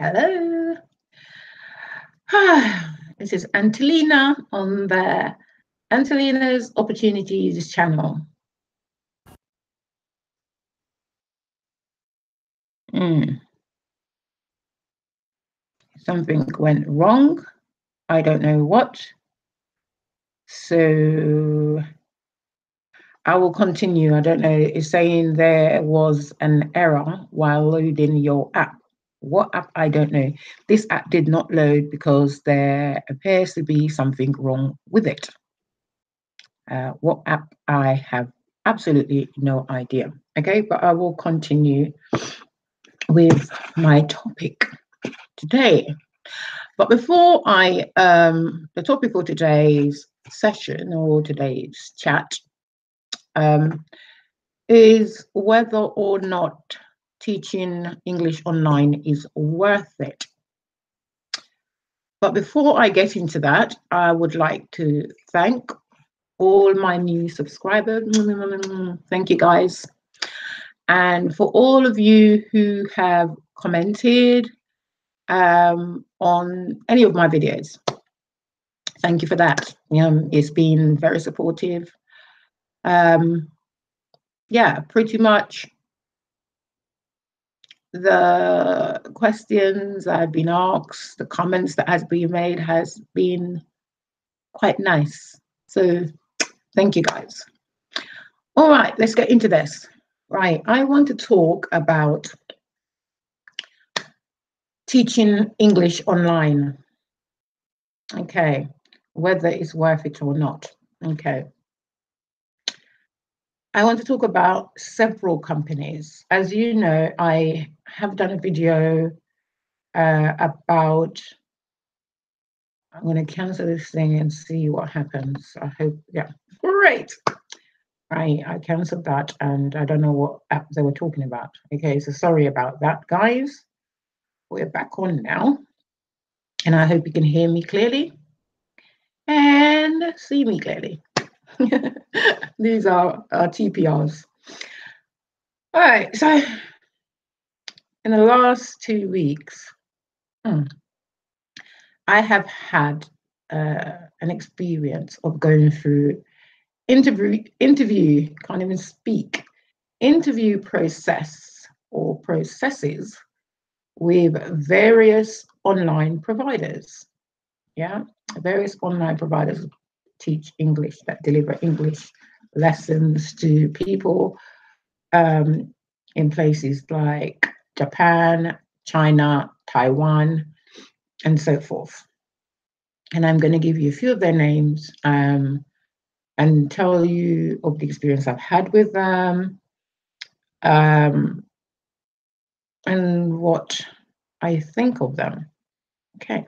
Hello. This is Angelina on the Angelina's Opportunities channel. Something went wrong. I don't know what. So I will continue. I don't know. It's saying there was an error while loading your app. What app? I don't know. This app did not load because there appears to be something wrong with it. What app? I have absolutely no idea. Okay, but I will continue with my topic today. But before the topic for today's session or today's chat is whether or not teaching English online is worth it. But before I get into that, I would like to thank all my new subscribers. Thank you, guys. And for all of you who have commented on any of my videos, thank you for that. It's been very supportive. Yeah, pretty much the questions I've been asked, the comments that has been made has been quite nice. So thank you, guys. All right, let's get into this. Right, I want to talk about teaching English online. Okay, whether it's worth it or not. Okay. I want to talk about several companies. As you know, I have done a video about, I'm going to cancel this thing and see what happens. I hope, yeah, great. Right, I canceled that and I don't know what app they were talking about. Okay, so sorry about that, guys. We're back on now. And I hope you can hear me clearly and see me clearly. These are TPRs. All right, so in the last 2 weeks, I have had an experience of going through interview, can't even speak, interview process or processes with various online providers. Yeah, various online providers teach English, that deliver English lessons to people in places like Japan, China, Taiwan, and so forth. And I'm going to give you a few of their names and tell you of the experience I've had with them and what I think of them. Okay.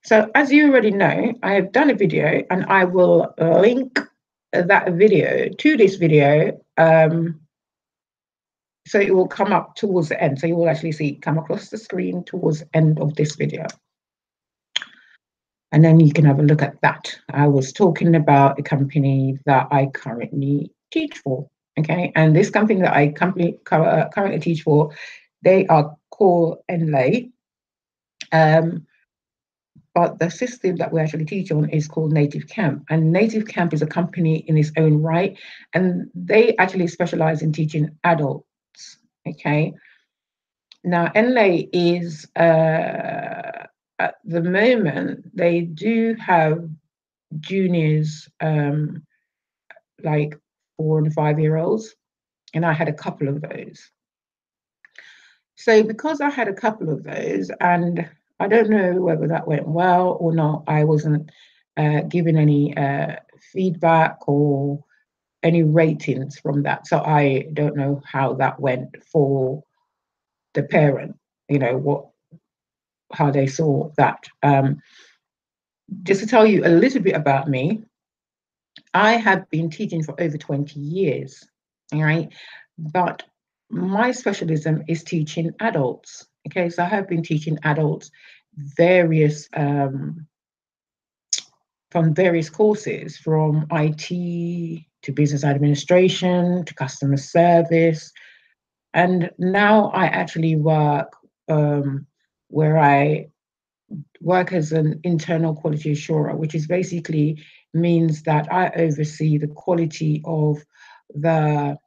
So as you already know, I have done a video and I will link that video to this video. So it will come up towards the end. So you will actually see it come across the screen towards the end of this video. And then you can have a look at that. I was talking about a company that I currently teach for. Okay. And this company that I currently teach for, they are called Landy. But the system that we actually teach on is called Native Camp. And Native Camp is a company in its own right. And they actually specialize in teaching adults. Okay. Now, NLA is, at the moment, they do have juniors, like 4 and 5 year olds. And I had a couple of those. So because I had a couple of those, and I don't know whether that went well or not, I wasn't given any feedback or any ratings from that. So I don't know how that went for the parent, you know, how they saw that. Just to tell you a little bit about me, I have been teaching for over 20 years, all right? But my specialism is teaching adults. Okay, so I have been teaching adults various from various courses, from IT to business administration to customer service. And now I actually work where I work as an internal quality assurer, which is basically means that I oversee the quality of the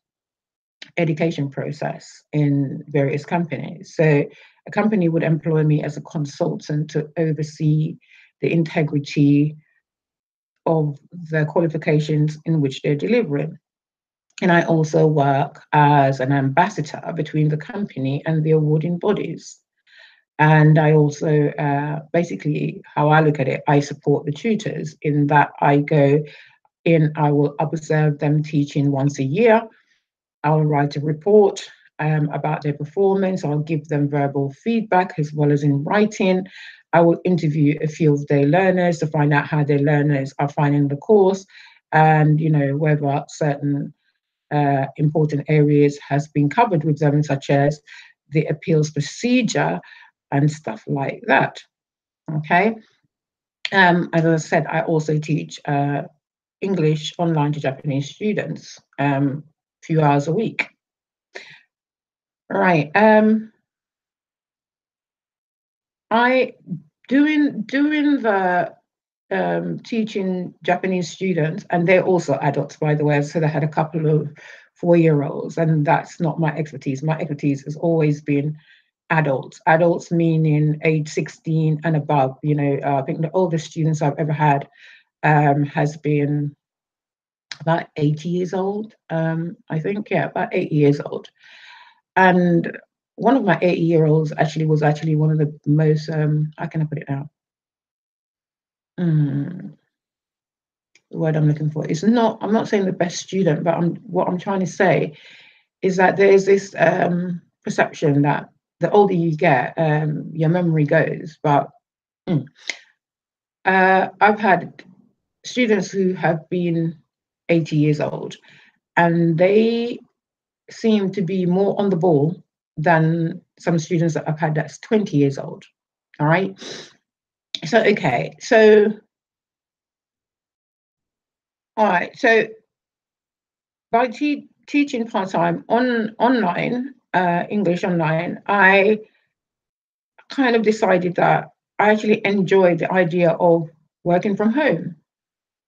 education process in various companies. So a company would employ me as a consultant to oversee the integrity of the qualifications in which they're delivering. And I also work as an ambassador between the company and the awarding bodies. And I also, basically, how I look at it, I support the tutors in that I go in, I will observe them teaching once a year. I'll write a report about their performance. I'll give them verbal feedback as well as in writing. I will interview a few of their learners to find out how their learners are finding the course, and whether certain important areas has been covered with them, such as the appeals procedure and stuff like that. Okay. As I said, I also teach English online to Japanese students, few hours a week. Right. I doing the teaching Japanese students, and they're also adults, by the way. So they had a couple of 4-year-olds, and that's not my expertise. My expertise has always been adults meaning age 16 and above. I think the oldest students I've ever had has been about 80 years old. I think, yeah, about 80 years old. And one of my 80-year-olds was one of the most, how can I put it now? The word I'm looking for is not, I'm not saying the best student, but what I'm trying to say is that there's this perception that the older you get, your memory goes. But I've had students who have been 80 years old, and they seem to be more on the ball than some students that I've had that's 20 years old. All right. So, okay. So, all right. So, by teaching part-time online, English online, I kind of decided that I actually enjoy the idea of working from home.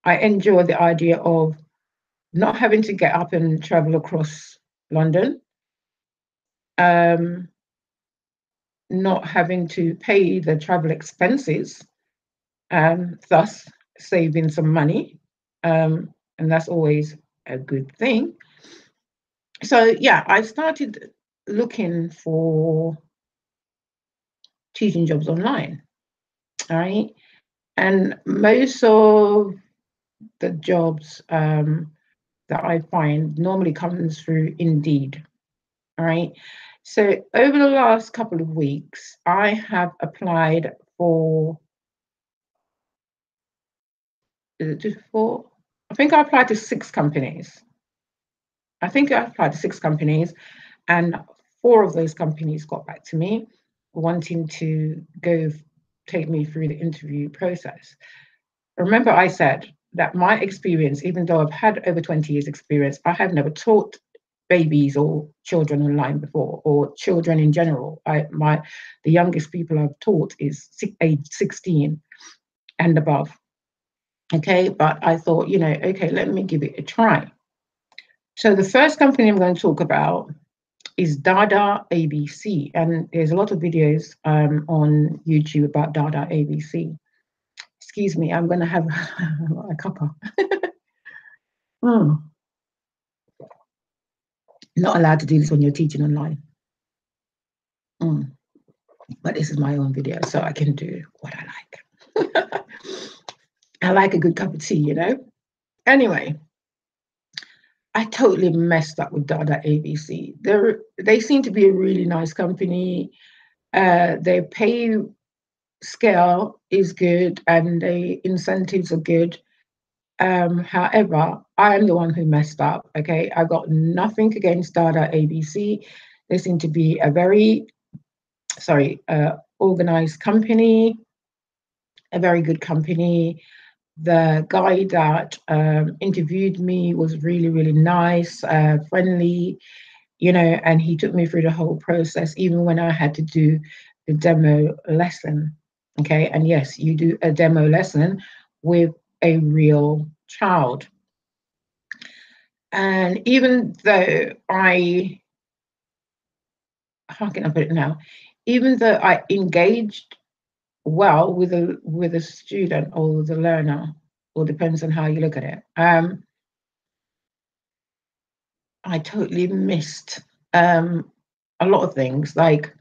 I enjoy the idea of not having to get up and travel across London, not having to pay the travel expenses, thus saving some money. And that's always a good thing. So, yeah, I started looking for teaching jobs online. All right. And most of the jobs that I find normally comes through Indeed. All right. So over the last couple of weeks, I have applied for, I think I applied to 6 companies. And 4 of those companies got back to me wanting to take me through the interview process. Remember, I said that my experience, even though I've had over 20 years experience, I have never taught babies or children online before, or children in general. The youngest people I've taught is age 16 and above. Okay, but I thought, okay, let me give it a try. So the first company I'm going to talk about is Dada ABC, and there's a lot of videos on YouTube about Dada ABC. Excuse me, I'm going to have a cuppa. Not allowed to do this when you're teaching online. But this is my own video, so I can do what I like. I like a good cup of tea, Anyway, I totally messed up with Dada ABC. They seem to be a really nice company. Their pay scale is good and the incentives are good. However, I am the one who messed up. Okay, I got nothing against Dada ABC. They seem to be a very, organized company, a very good company. The guy that interviewed me was really, really nice, friendly, and he took me through the whole process, even when I had to do the demo lesson. Okay, and yes, you do a demo lesson with a real child. And even though how can I put it now? Even though I engaged well with a student or the learner, or depends on how you look at it, I totally missed a lot of things. Like,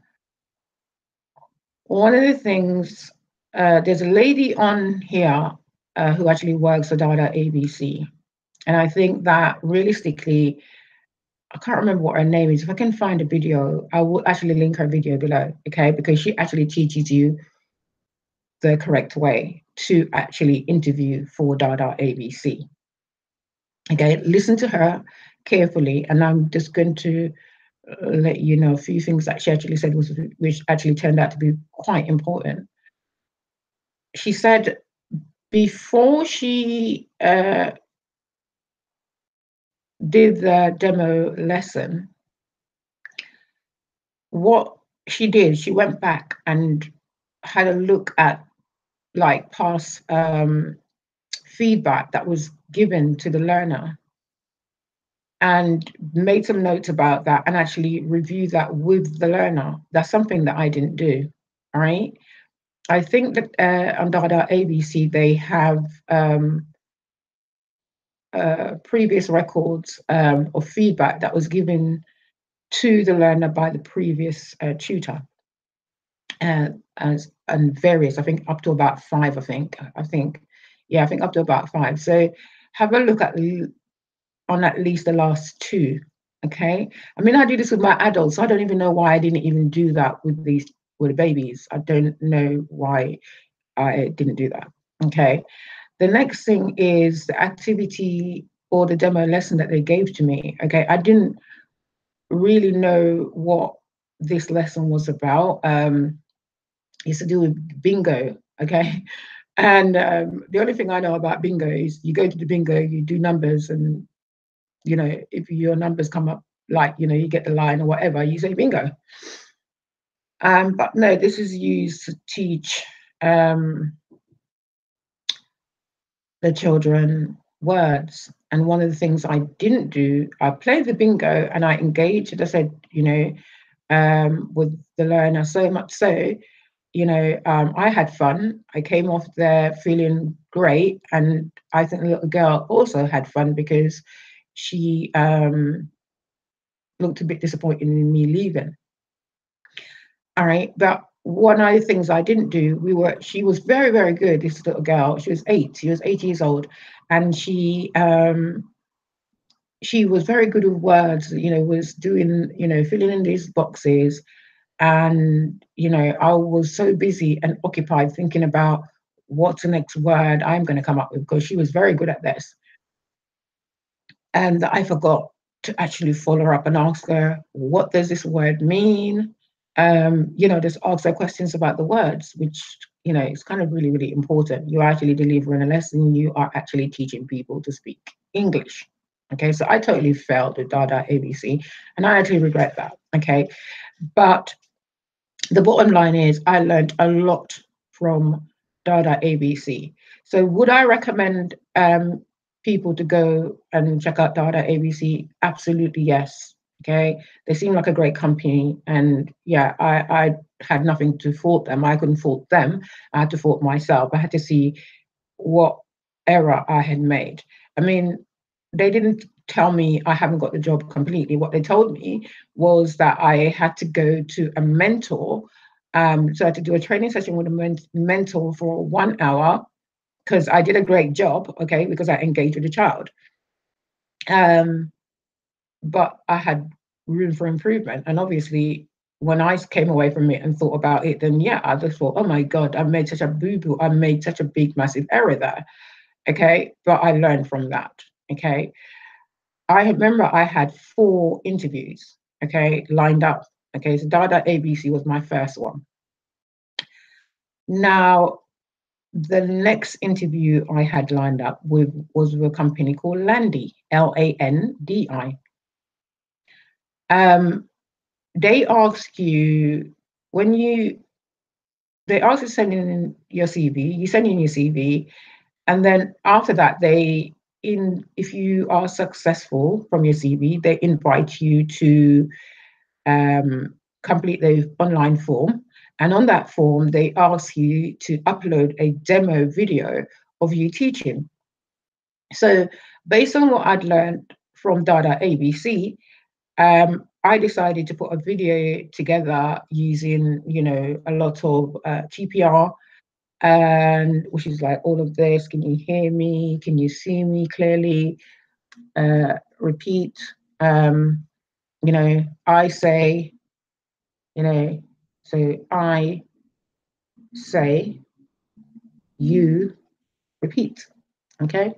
one of the things, there's a lady on here who actually works for Dada ABC. And I think that realistically, I can't remember what her name is. If I can find a video, I will actually link her video below, okay? Because she actually teaches you the correct way to actually interview for Dada ABC. Okay, listen to her carefully, and I'm just going to let you know a few things that she actually said, which actually turned out to be quite important. She said before she did the demo lesson, what she did, she went back and had a look at like past feedback that was given to the learner, and made some notes about that and actually review that with the learner. That's something that I didn't do. All right. I think that on Dada ABC, they have previous records of feedback that was given to the learner by the previous tutor. And various, I think up to about 5, I think, yeah, I think up to about 5. So have a look on at least the last 2. Okay. I mean, I do this with my adults, so I don't even know why I didn't even do that with the babies. I don't know why I didn't do that. Okay. The next thing is the activity or the demo lesson that they gave to me. Okay. I didn't really know what this lesson was about. It's to do with bingo. Okay. And the only thing I know about bingo is you go to the bingo, you do numbers, and if your numbers come up, like, you get the line or whatever, you say bingo. But no, this is used to teach the children words. And one of the things I didn't do, I played the bingo and I engaged, as I said, with the learner, so much so, I had fun. I came off there feeling great. And I think the little girl also had fun because she looked a bit disappointed in me leaving. All right. But one of the things I didn't do, she was very, very good, this little girl. She was 8 years old. And she was very good with words, was doing, filling in these boxes. And, I was so busy and occupied thinking about what's the next word I'm going to come up with, because she was very good at this. And I forgot to actually follow her up and ask her, what does this word mean? Just ask her questions about the words, which, it's kind of really, really important. You're actually delivering a lesson. You are actually teaching people to speak English. Okay, so I totally failed with Dada ABC, and I actually regret that. Okay, but the bottom line is I learned a lot from Dada ABC. So would I recommend people to go and check out Dada ABC? Absolutely, yes. Okay, they seem like a great company, and yeah, I had nothing to fault them. I couldn't fault them. I had to fault myself. I had to see what error I had made. I mean, they didn't tell me I haven't got the job completely. What they told me was that I had to go to a mentor. So I had to do a training session with a mentor for 1 hour, because I did a great job, okay, because I engaged with the child. But I had room for improvement. And obviously, when I came away from it and thought about it, then yeah, I just thought, oh my God, I made such a boo-boo. I made such a big, massive error there. Okay. But I learned from that. Okay. I remember I had 4 interviews, okay, lined up. Okay. So Dada ABC was my first one. Now, the next interview I had lined up was with a company called Landy, Landi. They ask you, when you they ask you to send in your CV. You send in your CV, and then after that, if you are successful from your CV, they invite you to complete the online form. And on that form, they ask you to upload a demo video of you teaching. So based on what I'd learned from Dada ABC, I decided to put a video together using, a lot of TPR, and which is like all of this. Can you hear me? Can you see me clearly? Repeat. I say, so I say, you repeat. Okay.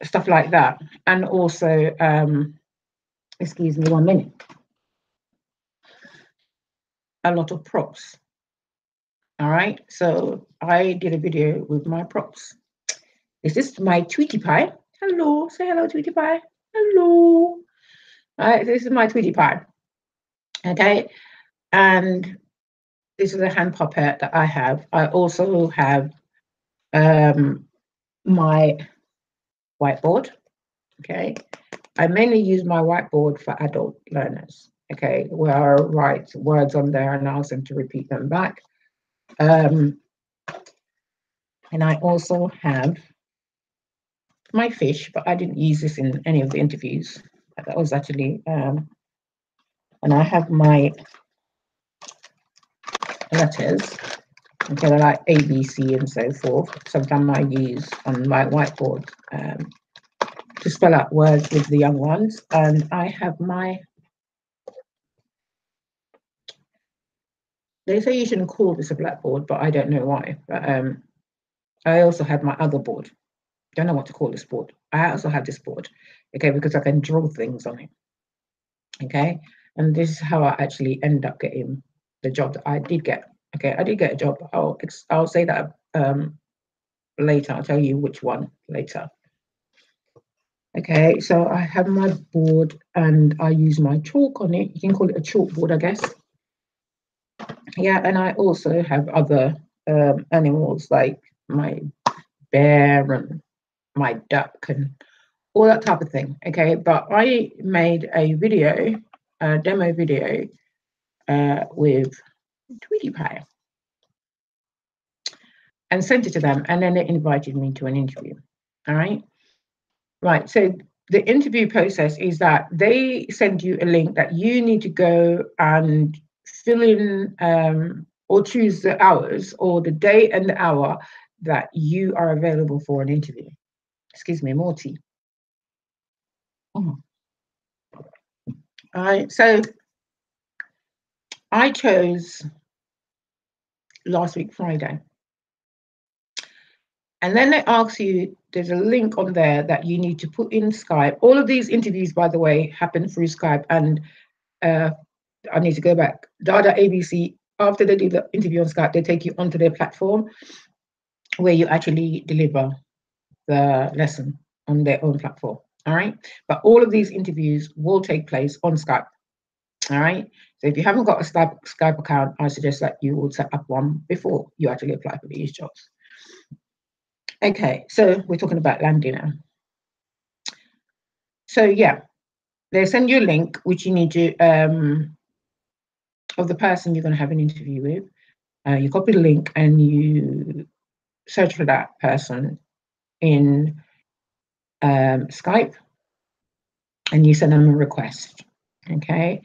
Stuff like that. And also, excuse me 1 minute, a lot of props. All right. So I did a video with my props. This is my Tweety Pie. Hello. Say hello, Tweety Pie. Hello. All right. This is my Tweety Pie. Okay. And this is a hand puppet that I have. I also have my whiteboard. Okay. I mainly use my whiteboard for adult learners. Okay. Where I write words on there and ask them to repeat them back. And I also have my fish, but I didn't use this in any of the interviews. That was actually, and I have my letters, okay, they're like A, B, C, and so forth. Sometimes I use on my whiteboard to spell out words with the young ones. And I have they say you shouldn't call this a blackboard, but I don't know why. But I also have my other board. Don't know what to call this board. I also have this board, okay, because I can draw things on it. Okay, and this is how I actually end up getting the job that I did get. Okay, I did get a job. I'll say that later. I'll tell you which one later. Okay, so I have my board and I use my chalk on it. You can call it a chalkboard, I guess. Yeah, and I also have other animals like my bear and my duck and all that type of thing. Okay, but I made a video, a demo video with Tweety Pie and sent it to them, and then they invited me to an interview. All right. Right. So the interview process is that they send you a link that you need to go and fill in or choose the hours or the day and the hour that you are available for an interview. Excuse me, more tea. Oh. All right. So I chose last week, Friday. And then they ask you, there's a link on there that you need to put in Skype. All of these interviews, by the way, happen through Skype. And I need to go back. Dada ABC, after they do the interview on Skype, they take you onto their platform where you actually deliver the lesson on their own platform. All right. But all of these interviews will take place on Skype. All right. So if you haven't got a Skype account, I suggest that you will set up one before you actually apply for these jobs. Okay, so we're talking about Landy now. So yeah, they send you a link which you need to of the person you're going to have an interview with. You copy the link and you search for that person in Skype, and you send them a request. Okay,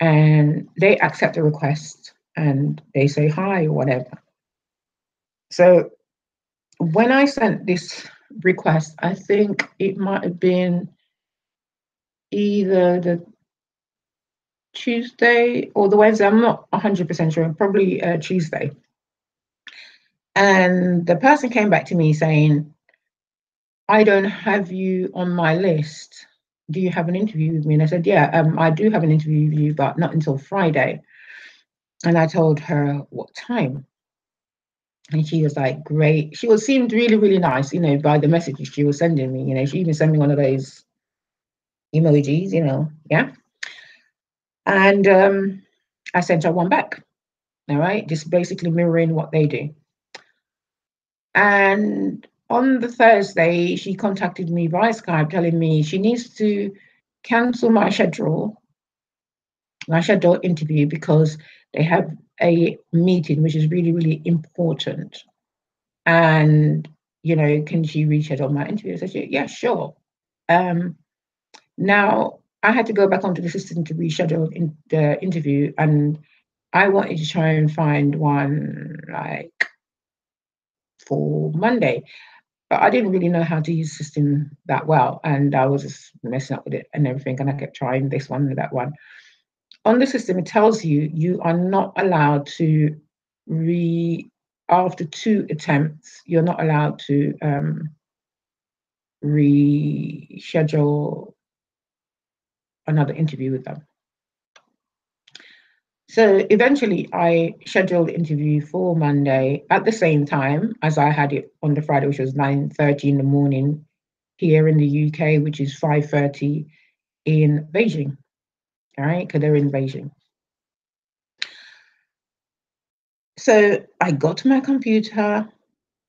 and they accept the request and they say hi or whatever. So when I sent this request, I think it might have been either the Tuesday or the Wednesday. I'm not 100% sure. Probably Tuesday. And the person came back to me saying, I don't have you on my list. Do you have an interview with me? And I said, yeah, I do have an interview with you, but not until Friday. And I told her what time. And she was like, great. She seemed really, really nice, by the messages she was sending me. She even sent me one of those emojis, yeah. And I sent her one back. All right, just basically mirroring what they do. And on the Thursday, she contacted me via Skype telling me she needs to cancel my schedule interview because they have a meeting which is really, really important. And, can she reschedule my interview? I said, yeah, sure. Now, I had to go back onto the system to reschedule the interview, and I wanted to try and find one like for Monday, but I didn't really know how to use the system that well, and I was just messing up with it and everything, and I kept trying this one and that one. On the system, it tells you you are not allowed to after 2 attempts, you're not allowed to reschedule another interview with them. So eventually I scheduled the interview for Monday at the same time as I had it on the Friday, which was 9:30 in the morning here in the UK, which is 5:30 in Beijing. All right, because they're in Beijing. So I got to my computer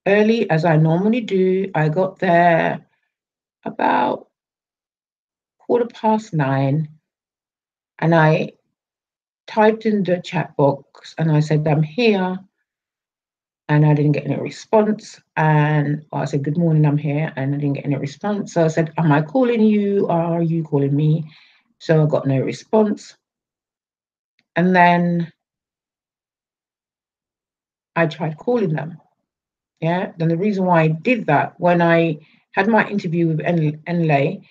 early as I normally do. I got there about 9:15, and I typed in the chat box and I said, I'm here. And I didn't get any response. And I said, good morning, I'm here. And I didn't get any response. So I said, am I calling you or are you calling me? So I got no response. And then I tried calling them. Yeah. Then the reason why I did that, when I had my interview with Enlay,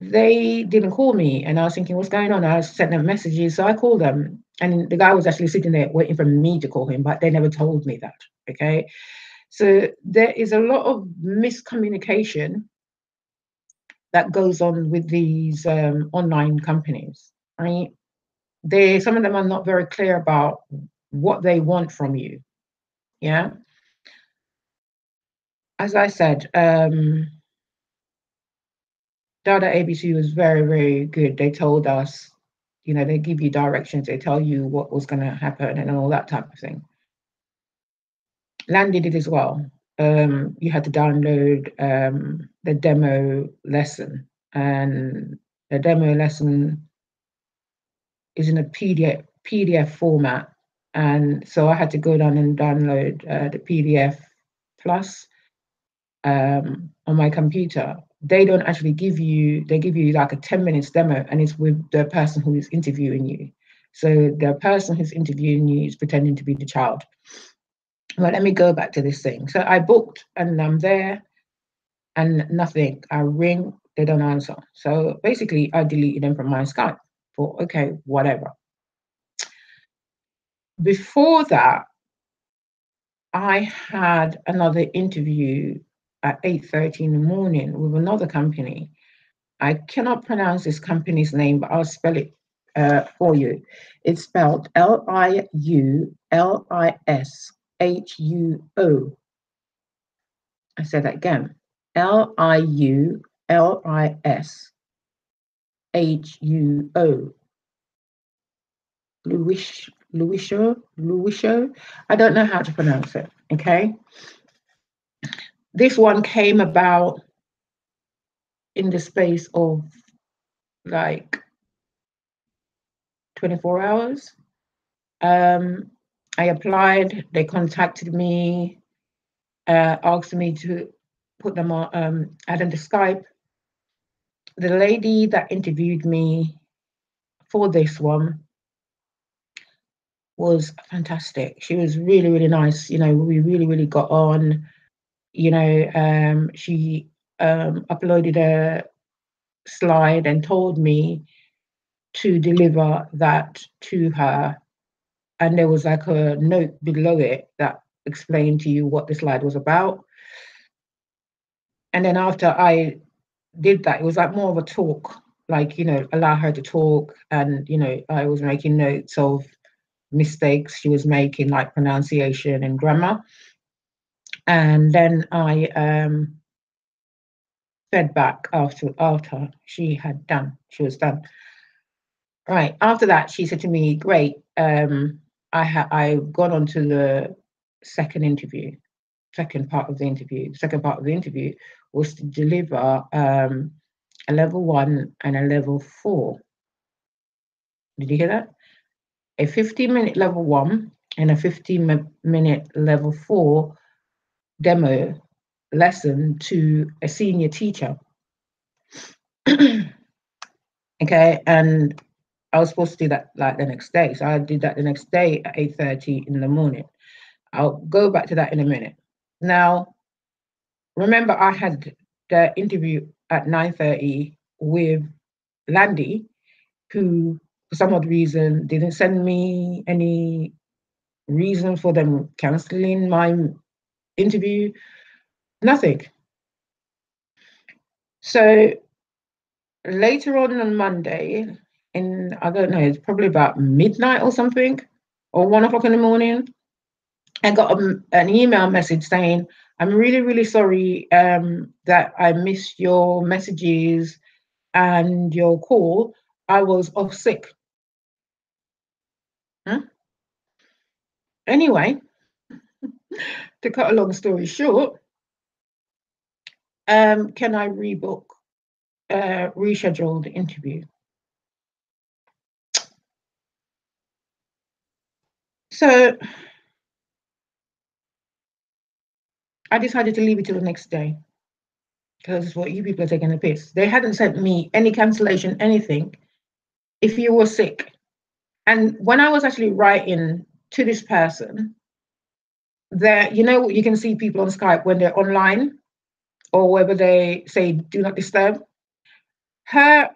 they didn't call me. And I was thinking, what's going on? I sent them messages. So I called them. And the guy was actually sitting there waiting for me to call him, but they never told me that. Okay. So there is a lot of miscommunication that goes on with these online companies, right? Some of them are not very clear about what they want from you. Yeah. As I said, Dada ABC was very, very good. They told us, they give you directions, they tell you what was going to happen and all that type of thing. Landy did as well. You had to download the demo lesson, and the demo lesson is in a PDF format, and so I had to go down and download the PDF plus on my computer. They don't actually give you, they give you like a 10 minutes demo, and it's with the person who is interviewing you. So the person who's interviewing you is pretending to be the child. Well, let me go back to this thing. So I booked and I'm there and nothing. I ring, they don't answer. So basically I deleted them from my Skype. For okay, whatever. Before that, I had another interview at 8:30 in the morning with another company. I cannot pronounce this company's name, but I'll spell it for you. It's spelled Liushuo. I said that again. Liushuo. Luisho. I don't know how to pronounce it. Okay. This one came about in the space of like 24 hours. I applied, they contacted me, asked me to put them on, add them to Skype. The lady that interviewed me for this one was fantastic. She was really, really nice. We really, really got on. She uploaded a slide and told me to deliver that to her. And there was like a note below it that explained to you what the slide was about. And then after I did that, it was like more of a talk, like, allow her to talk. And, I was making notes of mistakes she was making, like pronunciation and grammar. And then I fed back after she was done. Right. After that, she said to me, great. I've gone on to the second part of the interview. The second part of the interview was to deliver a level 1 and a level 4. Did you hear that? A 15-minute level 1 and a 15-minute level 4 demo lesson to a senior teacher. Okay, and I was supposed to do that like the next day. So I did that the next day at 8:30 in the morning. I'll go back to that in a minute. Now, remember I had the interview at 9:30 with Landy, who for some odd reason didn't send me any reason for them cancelling my interview, nothing. So later on Monday, I don't know, it's probably about midnight or something, or 1 o'clock in the morning, I got an email message saying, I'm really, really sorry that I missed your messages and your call. I was off sick. Anyway, to cut a long story short, can I reschedule the interview? So I decided to leave it till the next day, because what you people are taking a piss. They hadn't sent me any cancellation, anything, if you were sick. And when I was actually writing to this person, that, you know, you can see people on Skype when they're online, or whether they say do not disturb. Her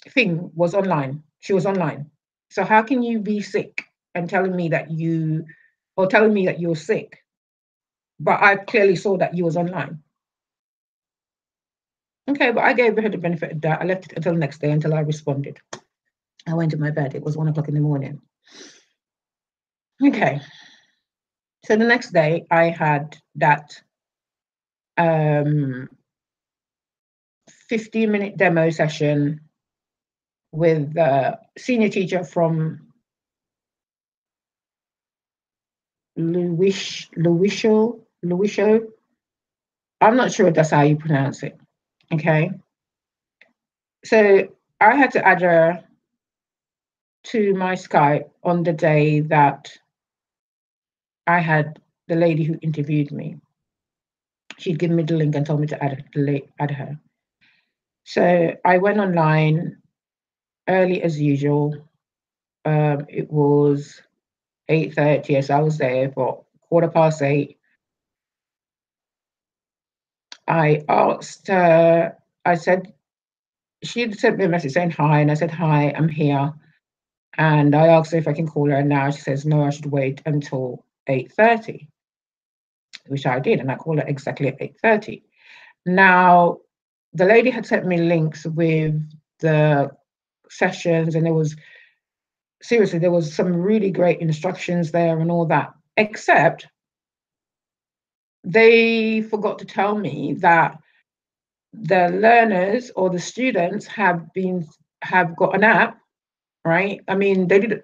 thing was online. She was online. So how can you be sick and telling me that you're sick, but I clearly saw that you was online? Okay, but I gave her the benefit of that. I left it until the next day until I responded. I went to my bed. It was 1 o'clock in the morning. Okay. So the next day I had that 15-minute demo session with a senior teacher from Luisho. I'm not sure if that's how you pronounce it. Okay. So I had to add her to my Skype on the day that I had the lady who interviewed me. She'd given me the link and told me to add her. So I went online early as usual. It was 8:30, yes, I was there for 8:15. I asked her, she'd sent me a message saying hi, and I said, hi, I'm here. And I asked her if I can call her now. She says, no, I should wait until 8:30, which I did, and I called her exactly at 8:30. Now, the lady had sent me links with the sessions, and there was some really great instructions there and all that, except they forgot to tell me that the learners or the students have got an app, right? I mean, they didn't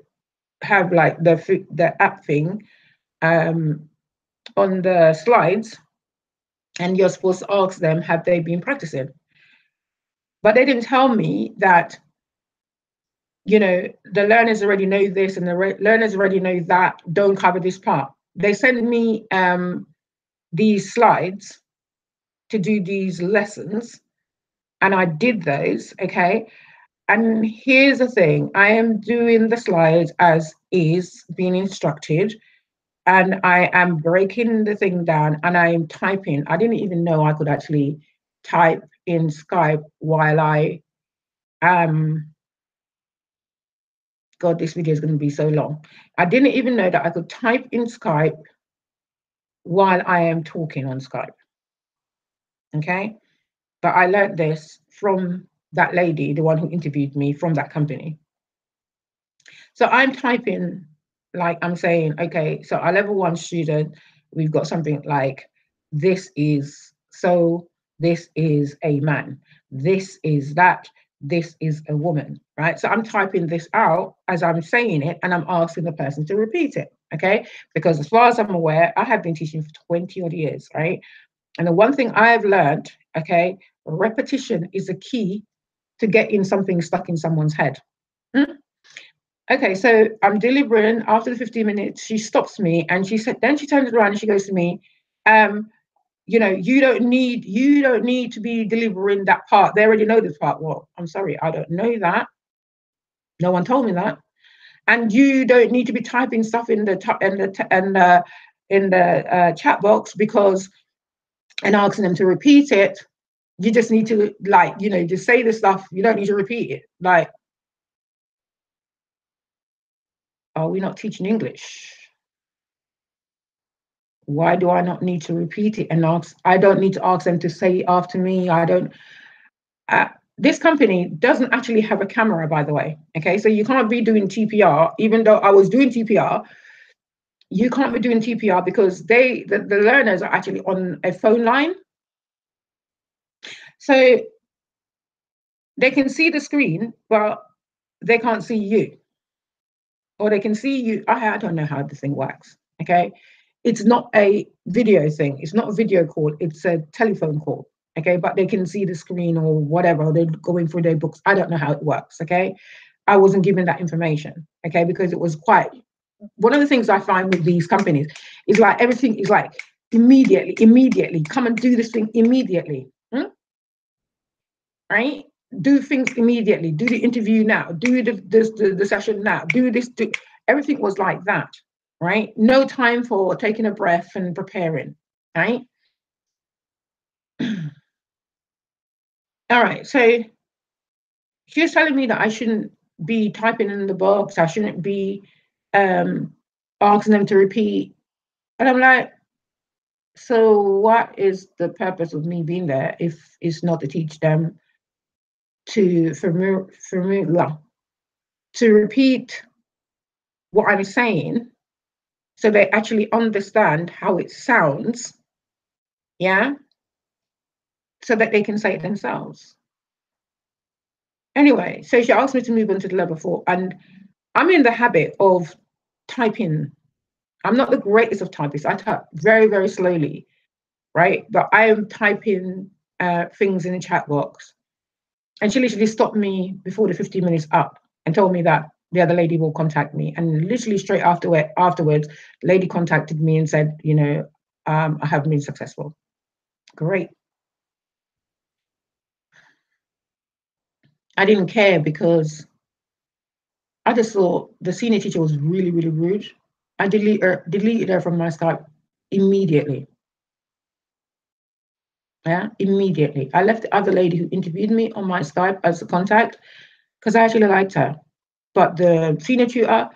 have like the app thing on the slides, and you're supposed to ask them, have they been practicing? But they didn't tell me that, you know, the learners already know this and the learners already know that, don't cover this part. They sent me these slides to do these lessons, and I did those, okay? And here's the thing, I am doing the slides as is being instructed, and I am breaking the thing down and I'm typing. I didn't even know I could actually type in Skype while I am, God, this video is going to be so long. I didn't even know that I could type in Skype while I am talking on Skype, okay? But I learned this from that lady, the one who interviewed me from that company. So I'm typing, like I'm saying, okay, so our level 1 student, we've got something like, this is a man, this is that, this is a woman, right? So I'm typing this out as I'm saying it, and I'm asking the person to repeat it, okay? Because as far as I'm aware, I have been teaching for 20 odd years, right? And the one thing I've learned, okay, repetition is a key to getting something stuck in someone's head. Okay, so I'm delivering. After the 15 minutes, she stops me and she said, then she turns around and she goes to me, you know, you don't need to be delivering that part. They already know this part. Well, I'm sorry, I don't know that. No one told me that. And you don't need to be typing stuff in the chat box because and asking them to repeat it. You just need to, like, you know, just say the stuff. You don't need to repeat it. Like, are we not teaching English? Why do I not need to repeat it and ask? I don't need to ask them to say it after me. I don't. This company doesn't actually have a camera, by the way. Okay, so you can't be doing TPR, even though I was doing TPR. You can't be doing TPR because the learners are actually on a phone line. So they can see the screen, but they can't see you. Or they can see you. I don't know how this thing works. Okay. It's not a video thing. It's not a video call. It's a telephone call. Okay. But they can see the screen or whatever. They're going through their books. I don't know how it works. Okay. I wasn't given that information. Okay. Because it was quite, one of the things I find with these companies is like everything is like immediately, come and do this thing immediately. Right? Do things immediately. Do the interview now. Do the session now. Do this. Do everything was like that, right? No time for taking a breath and preparing, right? All right. So she was telling me that I shouldn't be typing in the box. I shouldn't be asking them to repeat. And I'm like, so what is the purpose of me being there if it's not to teach them to to repeat what I'm saying so they actually understand how it sounds, yeah, so that they can say it themselves. Anyway, so she asked me to move on to the level 4, and I'm in the habit of typing. I'm not the greatest of typists. I type very, very slowly, right? But I am typing things in the chat box. And she literally stopped me before the 15 minutes up and told me that the other lady will contact me. And literally straight afterwards, the lady contacted me and said, you know, I haven't been successful. Great. I didn't care because I just thought the senior teacher was really, really rude. I deleted her from my Skype immediately. Yeah, immediately. I left the other lady who interviewed me on my Skype as a contact because I actually liked her. But the senior tutor,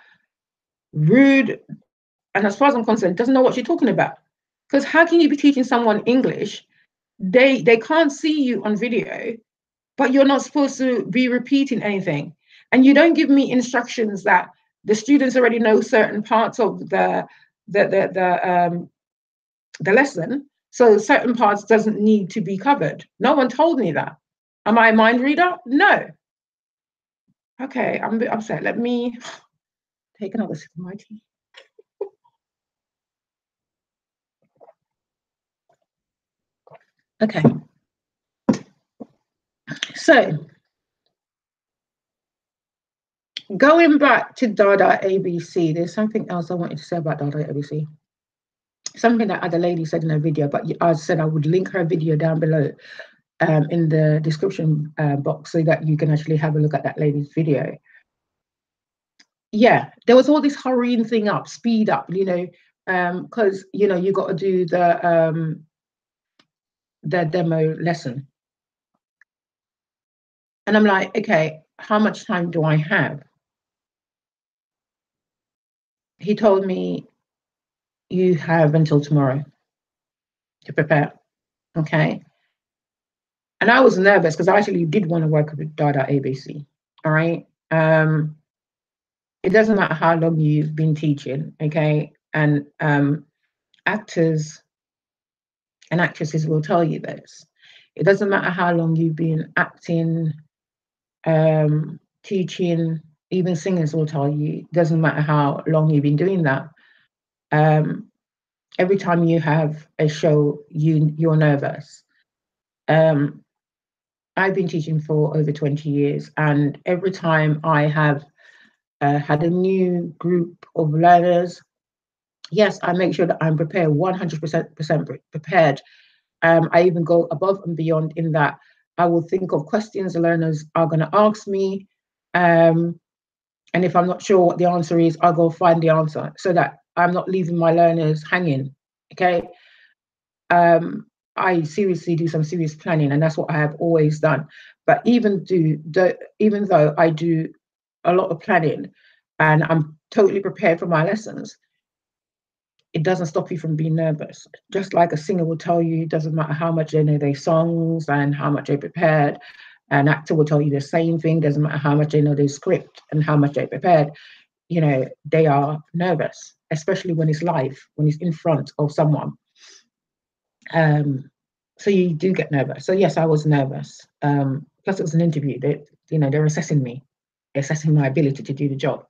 rude, and as far as I'm concerned, doesn't know what she's talking about. Because how can you be teaching someone English? They can't see you on video, but you're not supposed to be repeating anything. And you don't give me instructions that the students already know certain parts of the lesson, so certain parts doesn't need to be covered. No one told me that. Am I a mind reader? No. Okay, I'm a bit upset. Let me take another sip of my tea. Okay. So going back to Dada ABC, there's something else I wanted to say about Dada ABC. Something that other lady said in her video, but I said I would link her video down below in the description box so that you can actually have a look at that lady's video. Yeah, there was all this hurrying thing up, speed up, you know, because you know you got to do the demo lesson, and I'm like, okay, how much time do I have? He told me you have until tomorrow to prepare. Okay. And I was nervous because I actually did want to work with Dada ABC. All right. It doesn't matter how long you've been teaching, okay? And actors and actresses will tell you this. It doesn't matter how long you've been acting, teaching, even singers will tell you, doesn't matter how long you've been doing that. Every time you have a show, you're nervous. I've been teaching for over 20 years, and every time I have had a new group of learners, yes, I make sure that I'm prepared, 100% prepared. I even go above and beyond in that I will think of questions the learners are going to ask me. And if I'm not sure what the answer is, I'll go find the answer so that I'm not leaving my learners hanging. Okay. I seriously do some serious planning, and that's what I have always done. But even though I do a lot of planning and I'm totally prepared for my lessons, it doesn't stop you from being nervous. Just like a singer will tell you, it doesn't matter how much they know their songs and how much they prepared. An actor will tell you the same thing, doesn't matter how much they know their script and how much they prepared. You know, they are nervous, especially when it's live, when it's in front of someone. So you do get nervous. So yes, I was nervous. Plus it was an interview. They're assessing me, assessing my ability to do the job.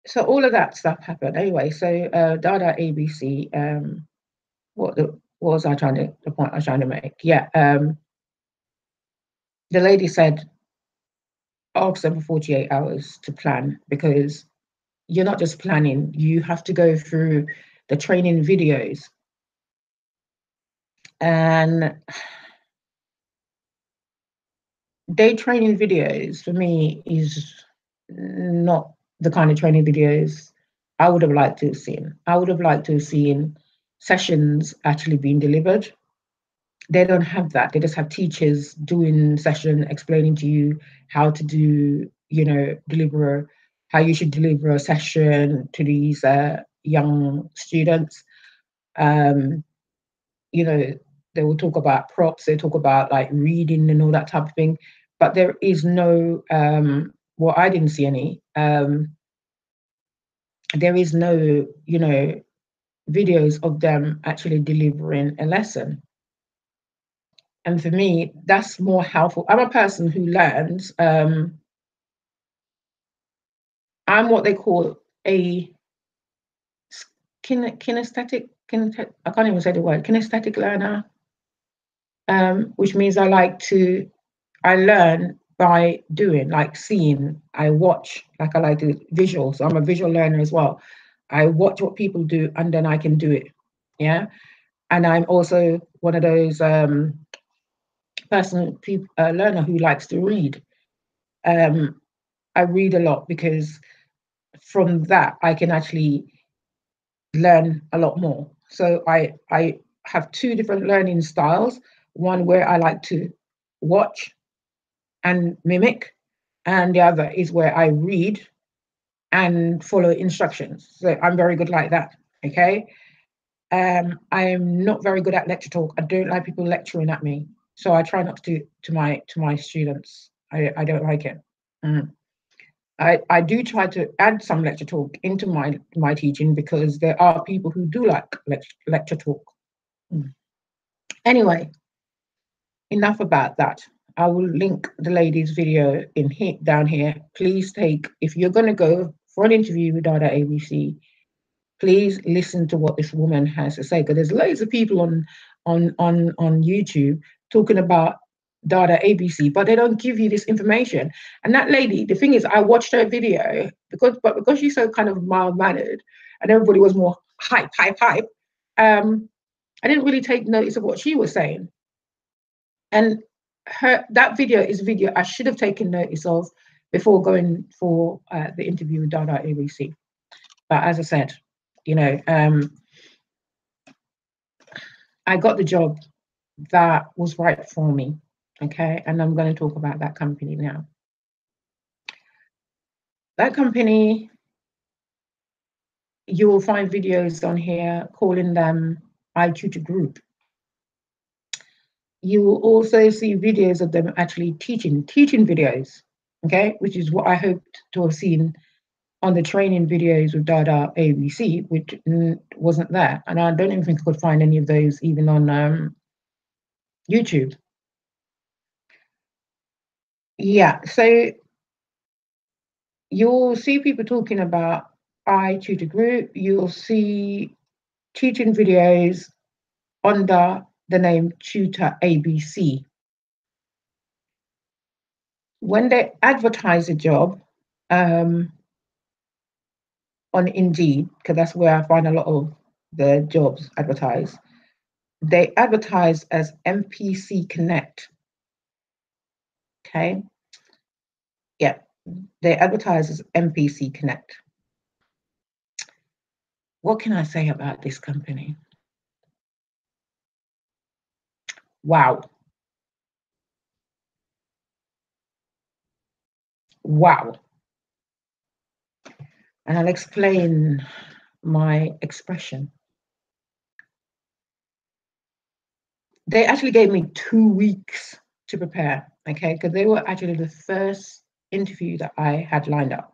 So all of that stuff happened anyway. So Dada ABC, what was I trying to, the point I was trying to make? Yeah, the lady said, ask them for 48 hours to plan, because you're not just planning, you have to go through the training videos. And day training videos for me is not the kind of training videos I would have liked to have seen. I would have liked to have seen sessions actually being delivered. They don't have that. They just have teachers doing session, explaining to you how to do, how you should deliver a session to these young students. You know, they will talk about props, they talk about like reading and all that type of thing, but there is no, well, I didn't see any, there is no, videos of them actually delivering a lesson. And for me, that's more helpful. I'm a person who learns, I'm what they call a kinesthetic, I can't even say the word, kinesthetic learner, which means I learn by doing, like seeing, I watch, like I like to visual. So I'm a visual learner as well. I watch what people do and then I can do it. Yeah. And I'm also one of those learner who likes to read. I read a lot because from that I can actually learn a lot more. So I have two different learning styles. One where I like to watch and mimic, and the other is where I read and follow instructions. So I'm very good like that. Okay. I'm not very good at lecture talk. I don't like people lecturing at me, so I try not to do to my students. I don't like it. I do try to add some lecture talk into my teaching, because there are people who do like lecture talk. Anyway, enough about that. I will link the lady's video in here, down here. Please if you're going to go for an interview with Dada ABC, please listen to what this woman has to say, because there's loads of people on YouTube talking about Dada ABC, but they don't give you this information. And that lady, the thing is, I watched her video because she's so kind of mild mannered, and everybody was more hype. I didn't really take notice of what she was saying. And that video is a video I should have taken notice of before going for the interview with Dada ABC. But as I said, I got the job that was right for me. Okay. And I'm going to talk about that company now. That company, you will find videos on here calling them iTutor Group. You will also see videos of them actually teaching videos, okay, which is what I hoped to have seen on the training videos with Dada ABC, which wasn't there. And I don't even think I could find any of those even on YouTube. Yeah, so you'll see people talking about I tutor group, you'll see teaching videos under the name Tutor ABC. When they advertise a job on Indeed, because that's where I find a lot of the jobs advertised, they advertise as MPC Connect. Okay. Yeah, they advertise as MPC Connect. What can I say about this company? Wow. Wow. And I'll explain my expression. They actually gave me 2 weeks to prepare, okay, because they were actually the first interview that I had lined up.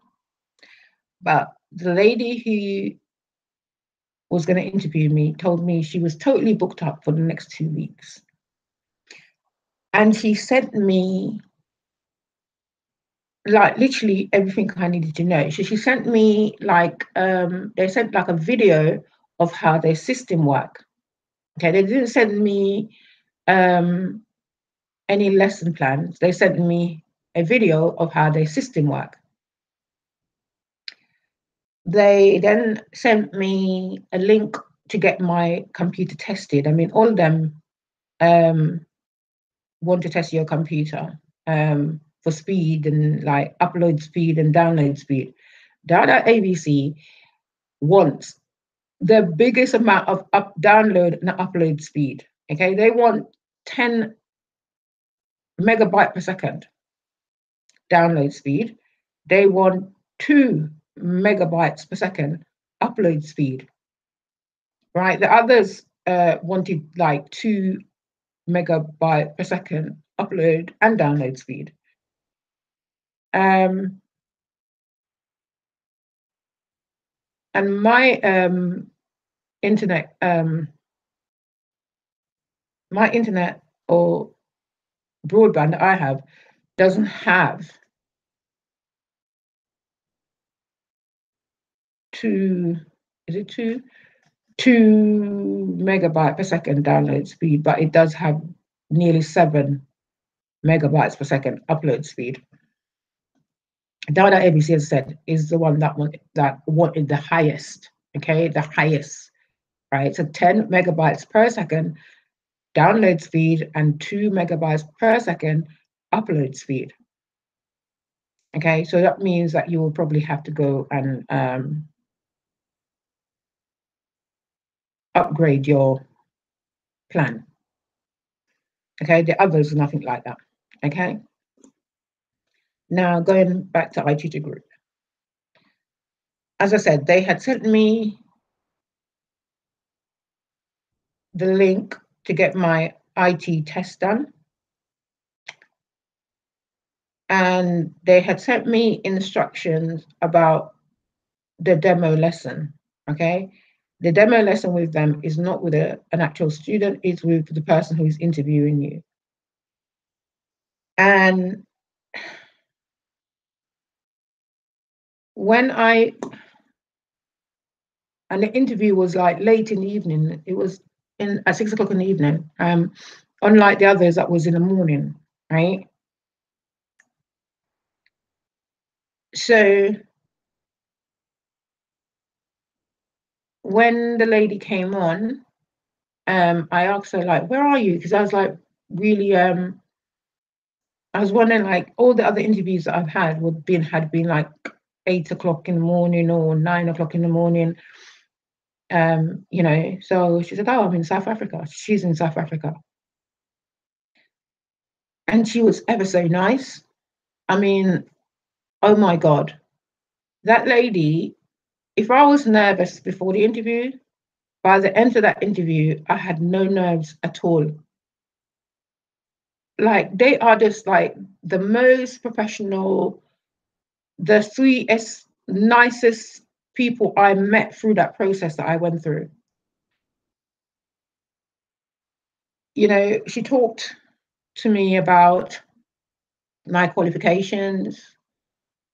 But the lady who was going to interview me told me she was totally booked up for the next 2 weeks. And she sent me like literally everything I needed to know. So she sent me like they sent like a video of how their system work. Okay, they didn't send me any lesson plans. They sent me a video of how their system work. They then sent me a link to get my computer tested. I mean, all of them want to test your computer for speed and like upload speed and download speed. Dada ABC wants the biggest amount of download and upload speed. Okay, they want 10 megabyte per second download speed. They want 2 megabytes per second upload speed. Right, the others wanted like 2 megabyte per second upload and download speed. And my internet, or broadband that I have doesn't have 2 megabyte per second download speed, but it does have nearly 7 megabytes per second upload speed. Dada ABC, as said, is the one that wanted the highest, okay, the highest, right? So 10 megabytes per second download speed and 2 megabytes per second upload speed. Okay, so that means that you will probably have to go and upgrade your plan. Okay, the others, nothing like that. Okay. Now going back to iTutor Group. As I said, they had sent me the link to get my IT test done. And they had sent me instructions about the demo lesson, okay? The demo lesson with them is not with an actual student, it's with the person who is interviewing you. And the interview was like late in the evening, it was at 6 o'clock in the evening, unlike the others that was in the morning, right? So when the lady came on, I asked her like, where are you? Because I was like really I was wondering, like, all the other interviews that I've had had been like 8 o'clock in the morning or 9 o'clock in the morning. So she said, oh, I'm in South Africa. She's in South Africa. And she was ever so nice. I mean, oh my God, that lady, if I was nervous before the interview, by the end of that interview, I had no nerves at all. Like, they are just like the most professional, the sweetest, nicest people I met through that process that I went through. You know, she talked to me about my qualifications,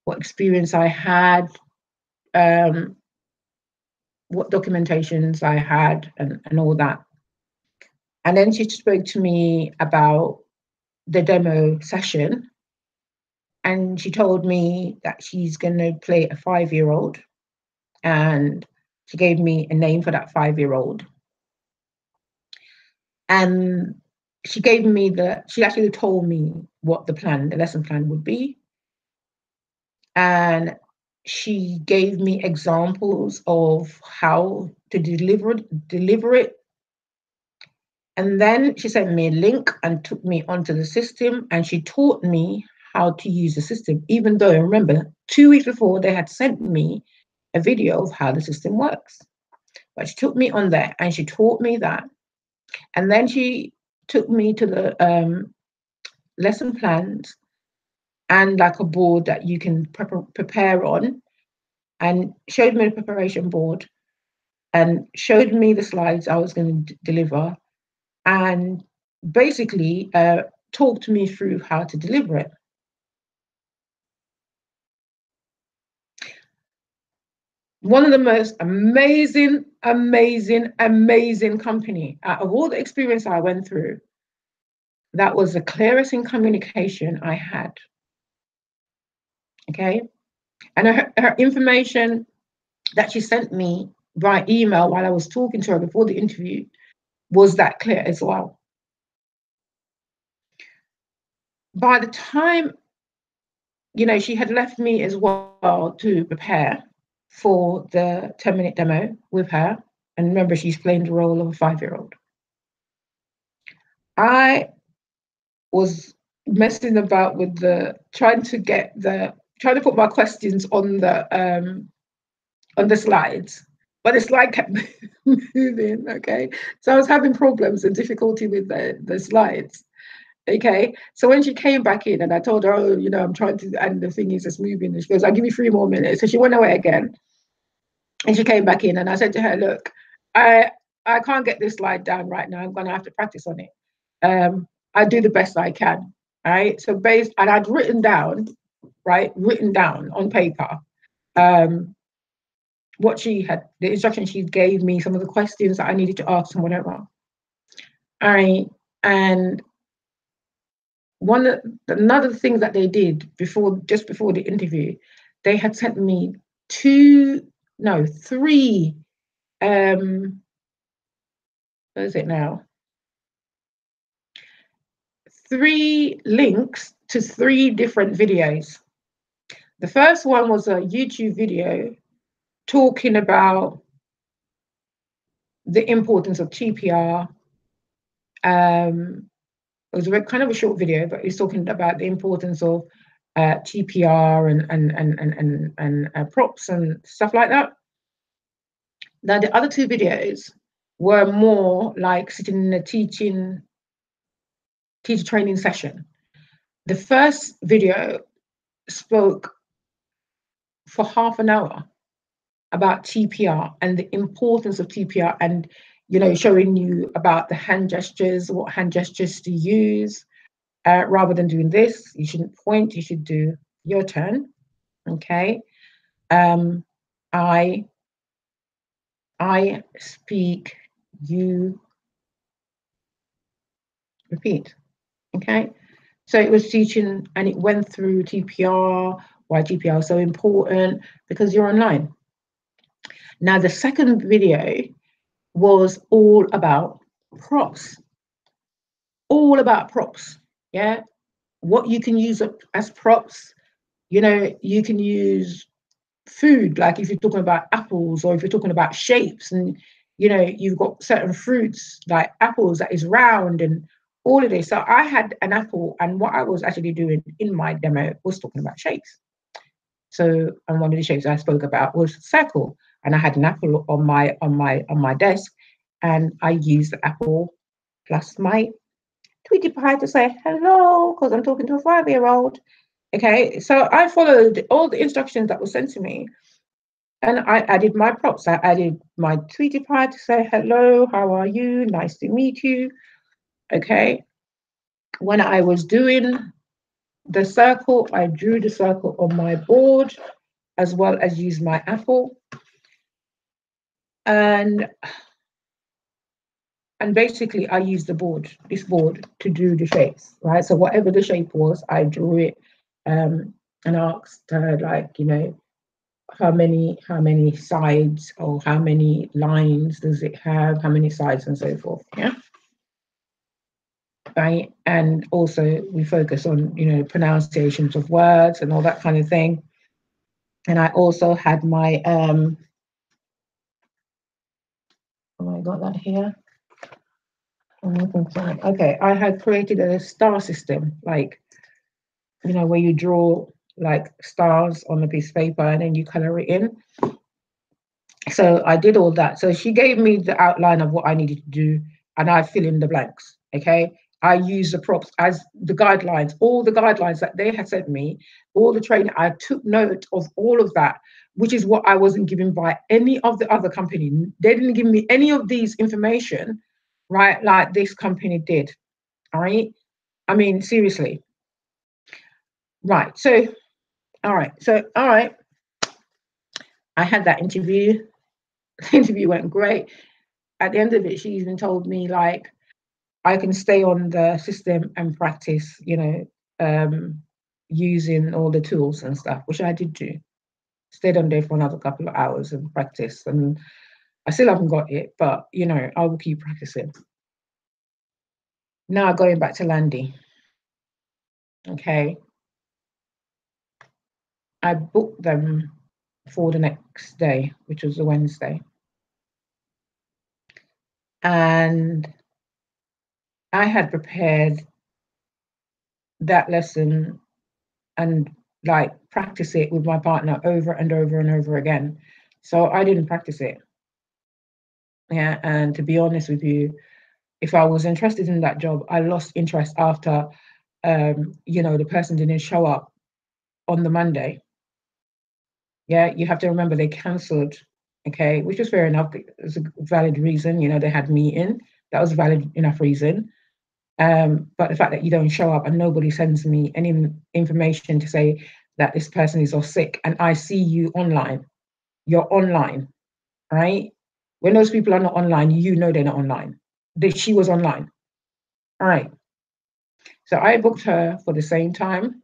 what experience I had, what documentations I had, and all that. And then she spoke to me about the demo session, and she told me that she's going to play a 5-year-old, and she gave me a name for that 5-year-old. And she actually told me what the lesson plan would be. And she gave me examples of how to deliver it. And then she sent me a link and took me onto the system, and she taught me how to use the system, even though, remember, 2 weeks before they had sent me a video of how the system works. But she took me on there and she taught me that. And then she took me to the lesson plans and like a board that you can prepare on, and showed me the preparation board and showed me the slides I was going to deliver, and basically talked me through how to deliver it. One of the most amazing company. Out of all the experience I went through, that was the clearest in communication I had. Okay. And her information that she sent me by email while I was talking to her before the interview was that clear as well. By the time, she had left me as well to prepare for the 10-minute demo with her. And remember, she's playing the role of a 5-year-old. I was messing about with trying to put my questions on the slides, but the slide kept moving. Okay, so I was having problems and difficulty with the slides. Okay, so when she came back in and I told her, I'm trying to, and the thing is just moving, and she goes, I'll give you 3 more minutes. So she went away again, and she came back in, and I said to her, look, I can't get this slide down right now. I'm going to have to practice on it. I do the best I can. All right. So and I'd written down on paper, what the instructions she gave me, some of the questions that I needed to ask and whatever. All right. And another thing that they did just before the interview, they had sent me 3, what is it now? 3 links to 3 different videos. The first one was a YouTube video talking about the importance of TPR. It was kind of a short video, but he's talking about the importance of TPR and props and stuff like that. Now, the other 2 videos were more like sitting in a teacher training session. The first video spoke for half an hour about TPR and the importance of TPR, and showing you about the hand gestures, what hand gestures to use. Rather than doing this, you shouldn't point, you should do your turn. Okay. I speak, you repeat. Okay. So it was teaching, and it went through TPR, why TPR is so important, because you're online. Now, the second video was all about props. All about props. Yeah. What you can use as props. You can use food, like if you're talking about apples, or if you're talking about shapes, and you've got certain fruits like apples that is round and all of this. So I had an apple, and what I was actually doing in my demo was talking about shapes. So, and one of the shapes I spoke about was circle, and I had an apple on my desk, and I used the apple plus my Tweety Pie to say hello, because I'm talking to a 5-year-old. Okay, so I followed all the instructions that were sent to me, and I added my props. I added my Tweety Pie to say hello, how are you? Nice to meet you. Okay. When I was doing the circle, I drew the circle on my board, as well as used my Apple. And basically I used this board to do the shapes, right? So whatever the shape was, I drew it, and asked her, like, how many sides, or how many lines does it have, how many sides, and so forth. Yeah. Right. And also we focus on, pronunciations of words and all that kind of thing. And I also had my oh, I got that here. Okay, I had created a star system, like, where you draw like stars on a piece of paper and then you color it in. So I did all that. So she gave me the outline of what I needed to do, and I fill in the blanks. Okay. I use the props as the guidelines, all the guidelines that they had sent me, all the training. I took note of all of that, which is what I wasn't given by any of the other company. They didn't give me any of these information, right? Like this company did. All right. I mean, seriously. Right. So, all right. So, all right. I had that interview. The interview went great. At the end of it, she even told me, like, I can stay on the system and practice, using all the tools and stuff, which I did do. Stayed on there for another couple of hours and practice. And I still haven't got it, but, I will keep practicing. Now going back to Landy. Okay. I booked them for the next day, which was a Wednesday. And I had prepared that lesson and like practice it with my partner over and over and over again. So I didn't practice it. Yeah. And to be honest with you, if I was interested in that job, I lost interest after, the person didn't show up on the Monday. Yeah. You have to remember they cancelled. Okay. Which was fair enough. It was a valid reason. They had me in. That was a valid enough reason. But the fact that you don't show up and nobody sends me any information to say that this person is off sick, and I see you online, you're online, right? When those people are not online, they're not online. She was online. All right. So I booked her for the same time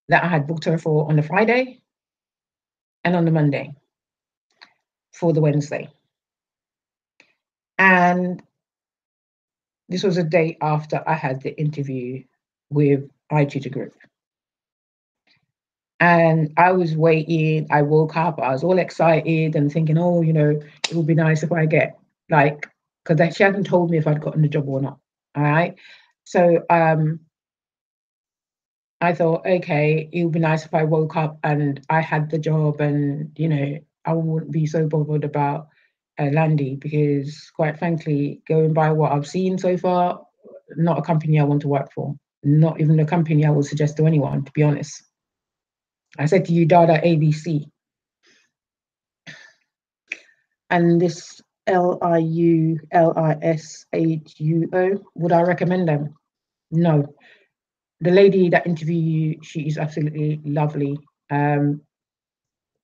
that I had booked her for on the Friday and on the Monday for the Wednesday. And this was a day after I had the interview with iTutor Group. And I was waiting. I woke up, I was all excited and thinking, oh, it would be nice if I get, like, because she hadn't told me if I'd gotten the job or not. All right. So I thought, okay, it would be nice if I woke up and I had the job, and, I wouldn't be so bothered about Landy, because quite frankly, going by what I've seen so far, not a company I want to work for, not even a company I would suggest to anyone, to be honest. I said to you, Dada ABC. And this LIULISHUO, would I recommend them? No. The lady that interviewed you, she is absolutely lovely. And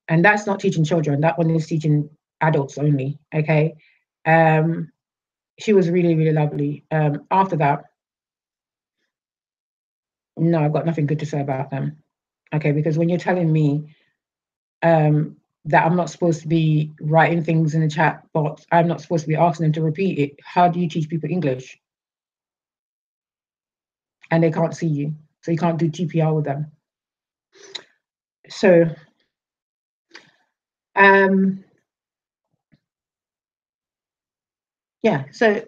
that's not teaching children. That one is teaching adults only. Okay. She was really, really lovely. After that, no, I've got nothing good to say about them. Okay, because when you're telling me that I'm not supposed to be writing things in the chat box, I'm not supposed to be asking them to repeat it, how do you teach people English? And they can't see you, so you can't do GPR with them. So, yeah, so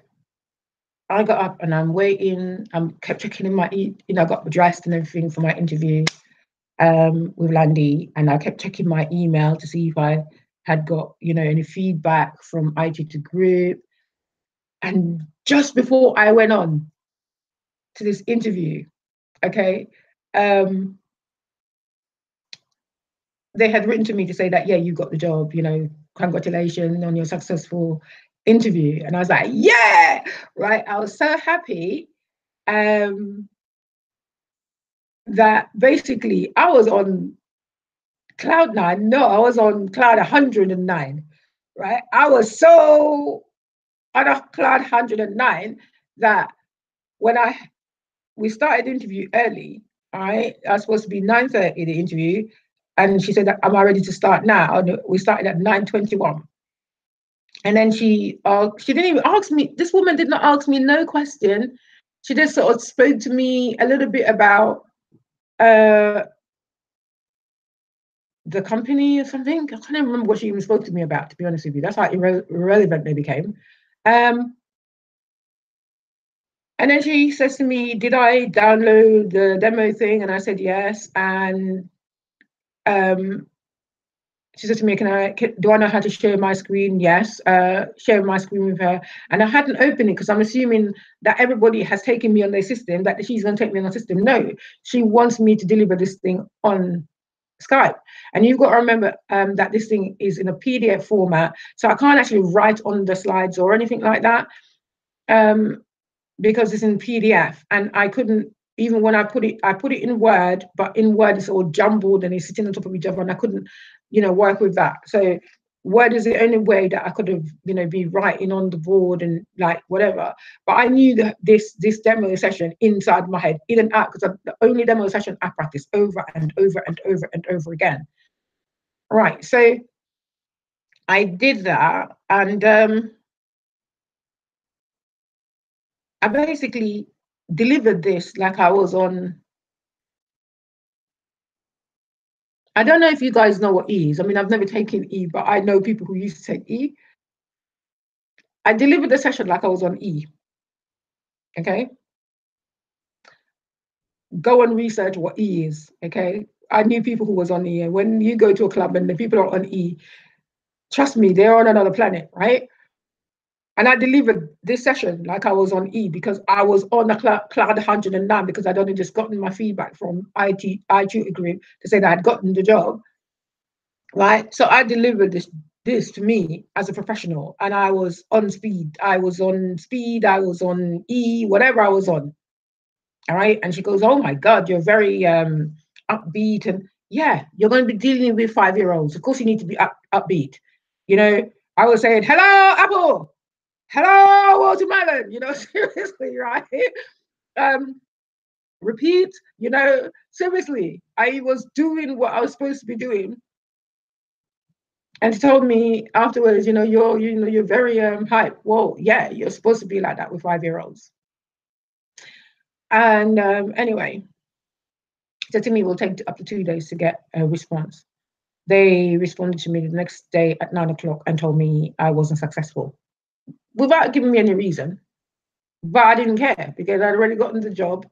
I got up and I'm waiting. I kept checking in my, I got dressed and everything for my interview with Landy, and I kept checking my email to see if I had got, any feedback from iTutor Group. And just before I went on to this interview, okay, they had written to me to say that, yeah, you got the job, congratulations on your successful interview. And I was like, yeah, right. I was so happy. that basically I was on cloud 9. No, I was on cloud 109, right? I was so on a cloud 109 that when we started the interview early, all right, I was supposed to be 9:30 the interview, and she said, am I ready to start now? And we started at 9:21. And then she didn't even ask me, this woman did not ask me no question. She just sort of spoke to me a little bit about the company or something. I can't even remember what she even spoke to me about, to be honest with you. That's how irrelevant they became. And then she says to me, did I download the demo thing? And I said yes. And she said to me, do I know how to share my screen? Yes. Share my screen with her. And I hadn't opened it because I'm assuming that everybody has taken me on their system, that she's going to take me on the system. No, she wants me to deliver this thing on Skype. And you've got to remember that this thing is in a PDF format. So I can't actually write on the slides or anything like that because it's in PDF. And I couldn't, even when I put it in Word, but in Word it's all jumbled and it's sitting on top of each other, and I couldn't, work with that. So Word is the only way that I could have, be writing on the board and like whatever. But I knew that this demo session inside my head, in and out, because the only demo session I practiced over and over and over and over again. Right. So I did that, and I basically delivered this like I was on. I don't know if you guys know what E is. I mean, I've never taken E, but I know people who used to take E. I delivered the session like I was on E. Okay. Go and research what E is. Okay. I knew people who was on E. And when you go to a club and the people are on E, trust me, they're on another planet, right? And I delivered this session like I was on E because I was on the cloud 109 because I'd only just gotten my feedback from iTutor Group to say that I'd gotten the job, right? So I delivered this to me as a professional, and I was on speed. I was on E, whatever I was on. All right. And she goes, oh my God, you're very upbeat. And yeah, you're going to be dealing with 5-year-olds. Of course, you need to be upbeat. I was saying, hello, Apple. Hello, watermelon. Seriously, right? Repeat, seriously. I was doing what I was supposed to be doing. And she told me afterwards, you're very hype. Well, yeah, you're supposed to be like that with 5-year-olds. And anyway, she said to me, it will take up to 2 days to get a response. They responded to me the next day at 9:00 and told me I wasn't successful without giving me any reason. But I didn't care because I'd already gotten the job.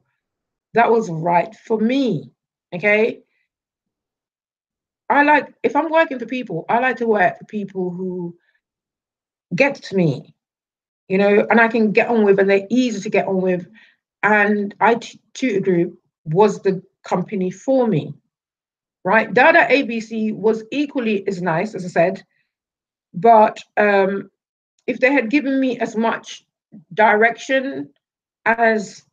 That was right for me. Okay. If I'm working for people, I like to work for people who get to me, and I can get on with, and they're easy to get on with. And iTutor Group was the company for me, right? Dada ABC was equally as nice, as I said, but if they had given me as much direction as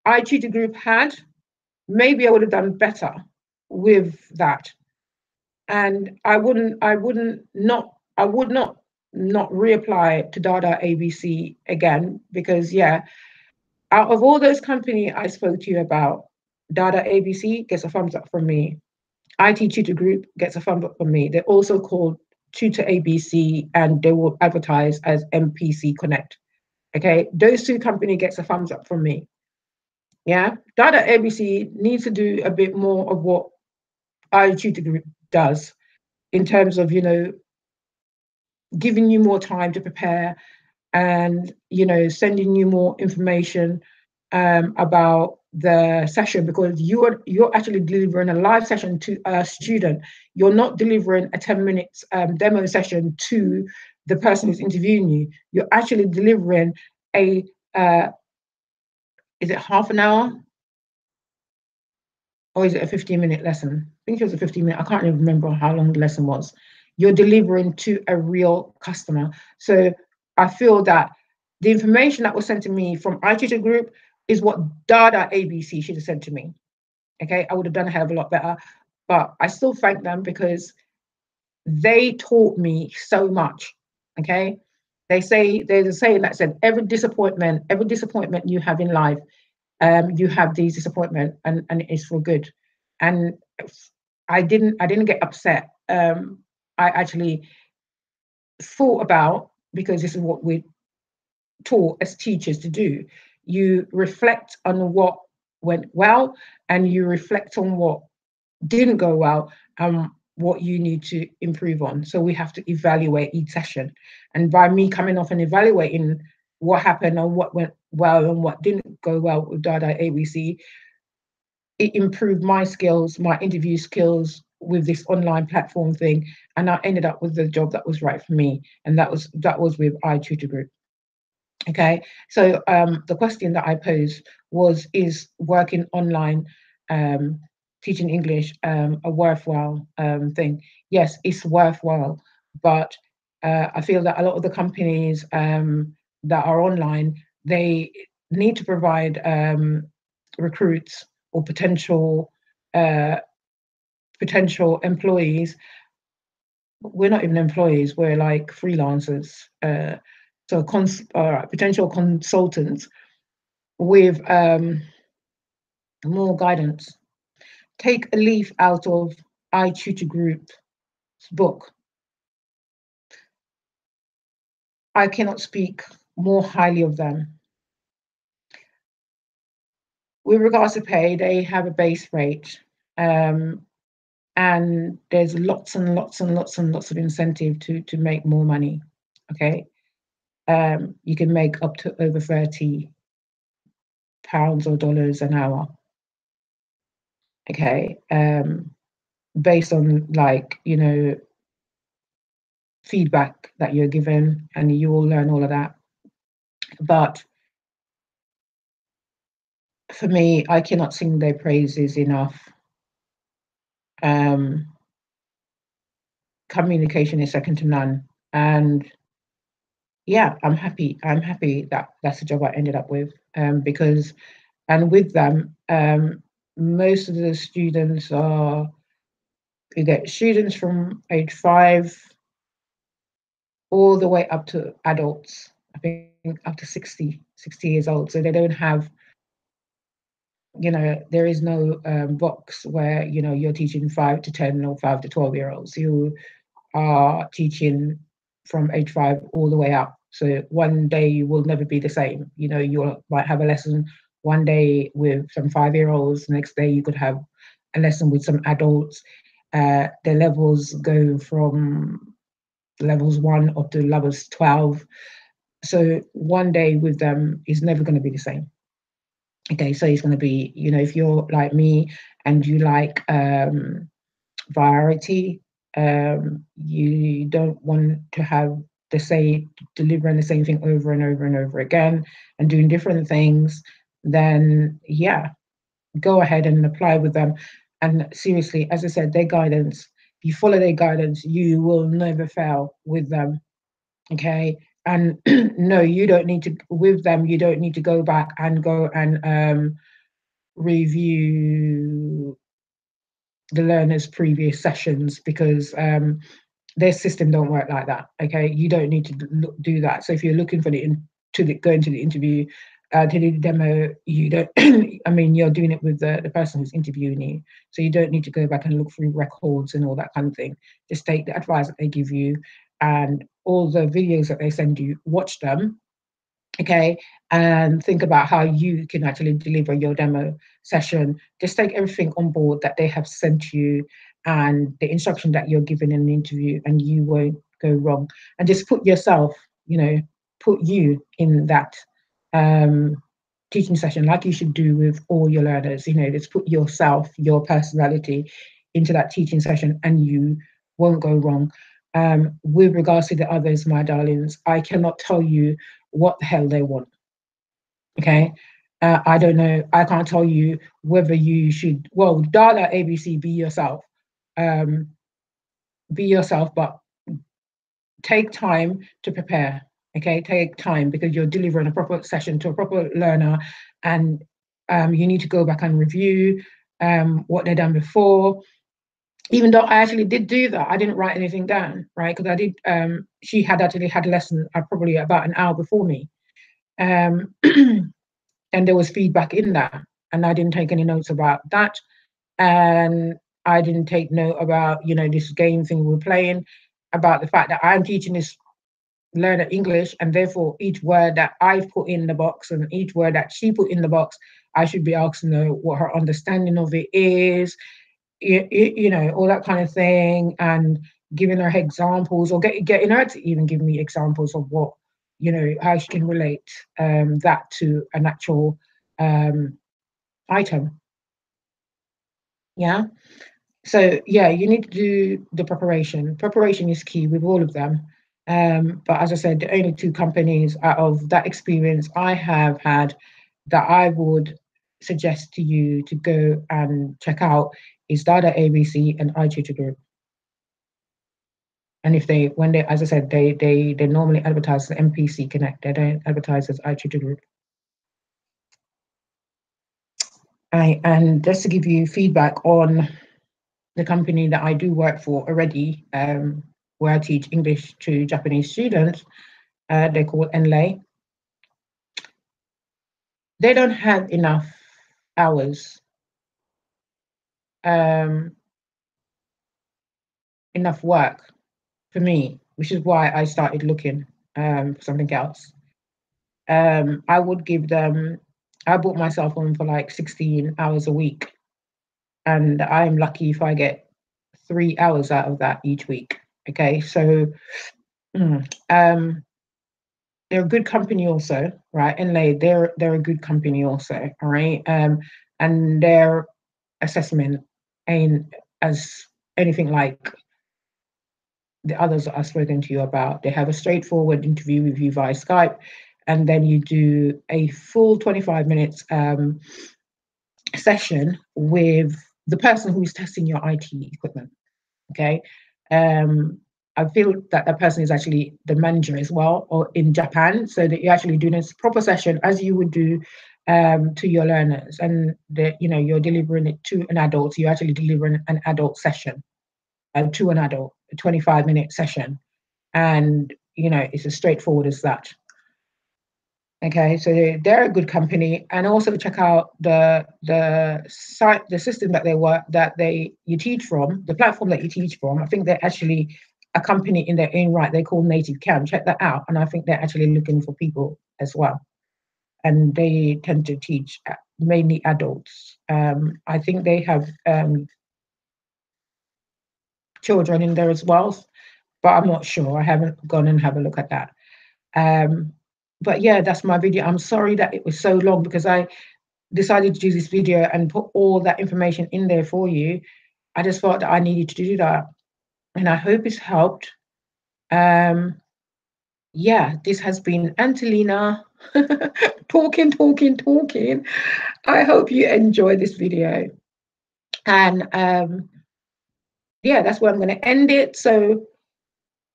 iTutor Group had, maybe I would have done better with that. And I would not reapply to Dada ABC again because, yeah, out of all those companies I spoke to you about, Dada ABC gets a thumbs up from me. IT Tutor Group gets a thumbs up from me. They're also called Tutor ABC, and they will advertise as MPC Connect. Okay, those two companies gets a thumbs up from me. Yeah, Dada ABC needs to do a bit more of what IT Tutor Group does in terms of, giving you more time to prepare and, sending you more information about the session, because you're actually delivering a live session to a student. You're not delivering a 10 minutes demo session to the person who's interviewing you. You're actually delivering a is it half an hour or is it a 15-minute lesson? I think it was a 15-minute. I can't even remember how long the lesson was. You're delivering to a real customer. So I feel that the information that was sent to me from iTutor Group is what Dada ABC should have sent to me. Okay, I would have done a hell of a lot better, but I still thank them because they taught me so much. Okay, there's a saying that said every disappointment you have in life, you have these disappointment, and it's for good. And I didn't get upset. I actually thought about, because this is what we're taught as teachers to do. You reflect on what went well, and you reflect on what didn't go well, what you need to improve on. So we have to evaluate each session. And by me coming off and evaluating what happened and what went well and what didn't go well with Dada ABC, it improved my skills, my interview skills with this online platform thing. And I ended up with the job that was right for me. And that was with iTutor Group. Okay, so the question that I posed was, is working online, teaching English, a worthwhile thing? Yes, it's worthwhile, but I feel that a lot of the companies that are online, they need to provide recruits or uh, potential employees. We're not even employees, we're like freelancers. So potential consultants with more guidance. Take a leaf out of iTutor Group's book. I cannot speak more highly of them. With regards to pay, they have a base rate, and there's lots and lots and lots and lots of incentive to make more money. Okay, you can make up to over £30 or dollars an hour. Okay, based on, like, feedback that you're given, and you will learn all of that. But for me, I cannot sing their praises enough. Um, Communication is second to none, and yeah, I'm happy. I'm happy that that's the job I ended up with, because, and with them, most of the students are, you get students from age 5 all the way up to adults. I think up to 60 years old. So they don't have, there is no box where, you're teaching 5 to 10 or 5 to 12-year-olds. You are teaching from age 5 all the way up. So one day you will never be the same. You might have a lesson one day with some 5-year-olds. The next day you could have a lesson with some adults. The levels go from levels 1 up to levels 12. So one day with them is never going to be the same. Okay, so it's going to be, if you're like me and you like variety, you don't want to have the same, delivering the same thing over and over and over again and doing different things, then yeah, go ahead and apply with them. And seriously, as I said, their guidance, if you follow their guidance, you will never fail with them. Okay. And no, you don't need to, with them, you don't need to go back and review the learner's previous sessions, because their system don't work like that. Okay, you don't need to do that. So if you're looking for go into the interview, to do the demo, you don't. I mean, you're doing it with the person who's interviewing you, so you don't need to go back and look through records and all that kind of thing. Just take the advice that they give you and all the videos that they send you. Watch them, okay, and think about how you can actually deliver your demo session. Just take everything on board that they have sent you and the instruction that you're given in an interview, and you won't go wrong. And just put yourself, put you in that teaching session, like you should do with all your learners. Just put yourself, your personality into that teaching session, and you won't go wrong. With regards to the others, my darlings, I cannot tell you what the hell they want. Okay. I don't know. I can't tell you whether you should, well, Dada ABC, be yourself. Be yourself, but take time to prepare. Okay. Take time, because you're delivering a proper session to a proper learner, and you need to go back and review what they'd done before. Even though I actually did do that, I didn't write anything down, right? Because I did. She had actually had a lesson probably about an hour before me, and there was feedback in that, and I didn't take any notes about that, and I didn't take note about this game thing we're playing, about the fact that I'm teaching this learner English, and therefore each word that I've put in the box and each word that she put in the box, I should be asking her what her understanding of it is, all that kind of thing, and giving her examples, or getting her to even give me examples of what, how she can relate that to an actual item. Yeah. So yeah, you need to do the preparation. Preparation is key with all of them. But as I said, the only two companies out of that experience I have had that I would suggest to you to go and check out is Dada ABC and iTutor Group. And if as I said, they normally advertise as MPC Connect. They don't advertise as iTutor Group. And just to give you feedback on the company that I do work for already, where I teach English to Japanese students, they're called Enlay. They don't have enough hours, enough work for me, which is why I started looking for something else. I would give them, I bought myself on for like 16 hours a week, and I'm lucky if I get 3 hours out of that each week. Okay, so they're a good company also, right? And they're a good company also, all right? And their assessment ain't as anything like the others that I've spoken to you about. They have a straightforward interview with you via Skype, and then you do a full 25 minutes session with the person who's testing your IT equipment, okay? I feel that that person is actually the manager as well, or in Japan, so that you're actually doing a proper session as you would do to your learners, and that you're delivering it to an adult. So you're actually delivering an adult session to an adult, a 25-minute session, and it's as straightforward as that. Okay, so they're a good company, and also check out the site, the system that you teach from, the platform that you teach from. I think they're actually a company in their own right. They call Native Cam. Check that out, and I think they're actually looking for people as well, and they tend to teach mainly adults. I think they have children in there as well, but I'm not sure. I haven't gone and have a look at that. But yeah, that's my video. I'm sorry that it was so long, because I decided to do this video and put all that information in there for you. I just felt that I needed to do that, and I hope it's helped. Yeah, this has been Angelina talking. I hope you enjoy this video, and yeah, that's where I'm going to end it. So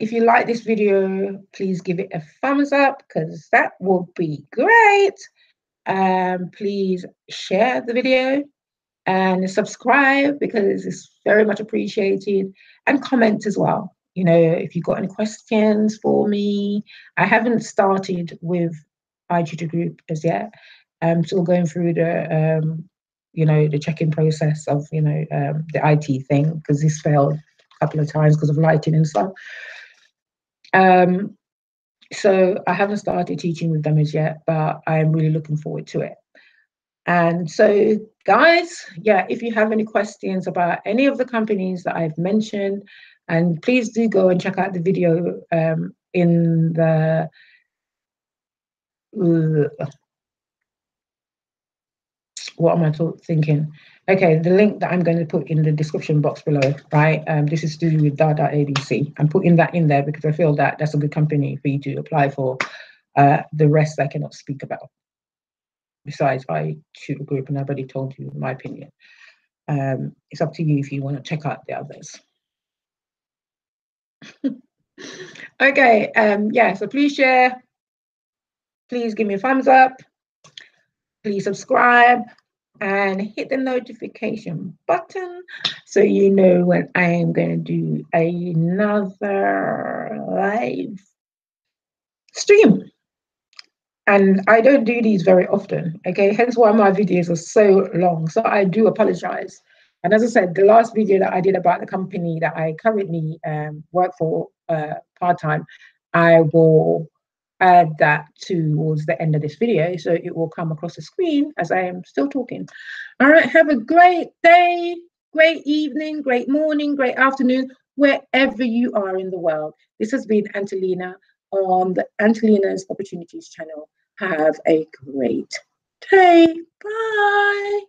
if you like this video, please give it a thumbs up, because that would be great. Please share the video and subscribe, because it's very much appreciated, and comment as well. If you've got any questions for me. I haven't started with iTutor Group as yet. I'm still going through the check-in process of the IT thing, because this failed a couple of times because of lighting and stuff. So I haven't started teaching with them as yet, but I'm really looking forward to it. And so, guys, yeah, if you have any questions about any of the companies that I've mentioned, and please do go and check out the video in the what am I thinking? Okay, the link that I'm going to put in the description box below, right? This is to do with Dada ABC. I'm putting that in there because I feel that that's a good company for you to apply for. The rest I cannot speak about. Besides, I shoot a group, and I've already told you my opinion. It's up to you if you want to check out the others. Okay, yeah, so please share. Please give me a thumbs up. Please subscribe. and hit the notification button so you know when I am going to do another live stream. And I don't do these very often, okay? Hence why my videos are so long. So I do apologize. And as I said, the last video that I did about the company that I currently work for part-time, I will add that towards the end of this video. So it will come across the screen as I am still talking. All right, have a great day, great evening, great morning, great afternoon, wherever you are in the world. This has been Angelina on the Angelina's Opportunities channel. Have a great day. Bye.